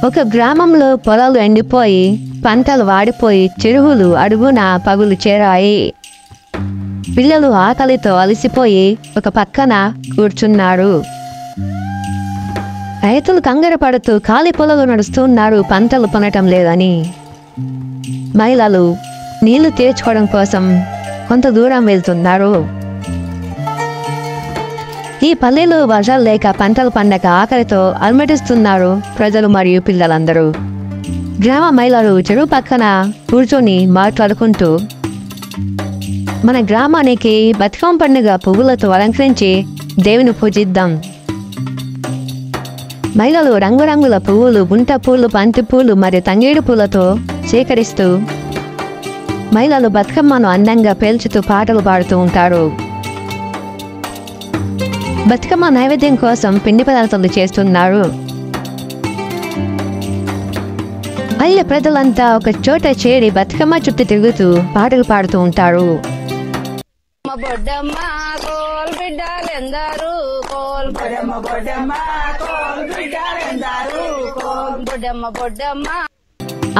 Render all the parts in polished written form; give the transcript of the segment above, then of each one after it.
ఒక గ్రామంలో పొలాలు ఎండిపోయి పంటలు వాడిపోయి చెరువులు అడుగున పగులు చేరాయి. పిల్లలు ఆకలితో అలసిపోయి ఒక పక్కన కూర్చున్నారు. రైతులు కంగారు పడుతూ ఖాళీ పొలాలు నడుస్తున్నారు, పంటలు పొనటం లేదని. మహిళలు నీళ్లు తీర్చుకోవడం కోసం కొంత దూరం వెళ్తున్నారు. ఈ పల్లెలో వర్షాలు లేక పంటలు పండక ఆకలితో అలమటిస్తున్నారు ప్రజలు మరియు పిల్లలందరూ. గ్రామ మహిళలు చెరువు పక్కన కూర్చొని మాట్లాడుకుంటూ, మన గ్రామానికి బతుకమ్మ పండుగ పువ్వులతో అలంకరించి దేవుని పూజిద్దాం. మహిళలు రంగురంగుల పువ్వులు, గుంట పూలు, బంతి పూలు మరియు తంగేడు పూలతో సేకరిస్తూ మహిళలు బతుకమ్మను అందంగా పేల్చుతూ పాటలు పాడుతూ ఉంటారు. బతుకమ్మ నైవేద్యం కోసం పిండి పదార్థాలు చేస్తున్నారు. పల్లె ప్రజలంతా ఒక చోట చేరి బతుకమ్మ చుట్టూ తిరుగుతూ పాటలు పాడుతూ ఉంటారు.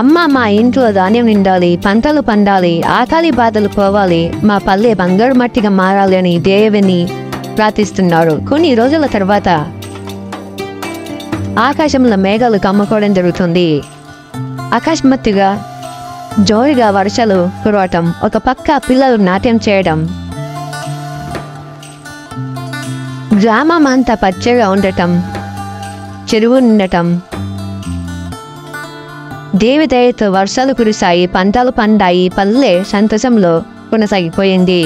అమ్మ, మా ఇంట్లో ధాన్యం నిండాలి, పంటలు పండాలి, ఆకలి బాధలు పోవాలి, మా పల్లె బంగారు మట్టిగా మారాలి అని దేవుని ప్రార్థిస్తున్నారు. కొన్ని రోజుల తర్వాత ఆకాశంలో మేఘాలు కమ్ముకోవడం జరుగుతుంది. అకస్మాత్తుగా జోరుగా వర్షాలు కురవటం, ఒక పక్క పిల్లలు నాట్యం చేయడం, గ్రామం అంతా పచ్చగా ఉండటం, చెరువు నిండటం, దేవి దయతో వర్షాలు కురిశాయి, పంటలు పండాయి, పల్లె సంతోషంలో కొనసాగిపోయింది.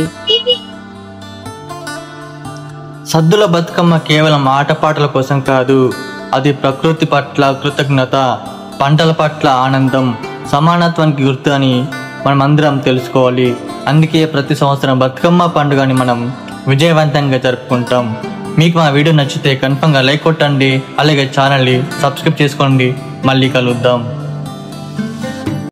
సద్దుల బతుకమ్మ కేవలం ఆటపాటల కోసం కాదు, అది ప్రకృతి పట్ల కృతజ్ఞత, పంటల పట్ల ఆనందం, సమానత్వానికి గుర్తు అని మనమందరం తెలుసుకోవాలి. అందుకే ప్రతి సంవత్సరం బతుకమ్మ పండుగని మనం విజయవంతంగా జరుపుకుంటాం. మీకు మా వీడియో నచ్చితే కన్ఫర్మ్గా లైక్ కొట్టండి, అలాగే ఛానల్ని సబ్స్క్రైబ్ చేసుకోండి. మళ్ళీ కలుద్దాం.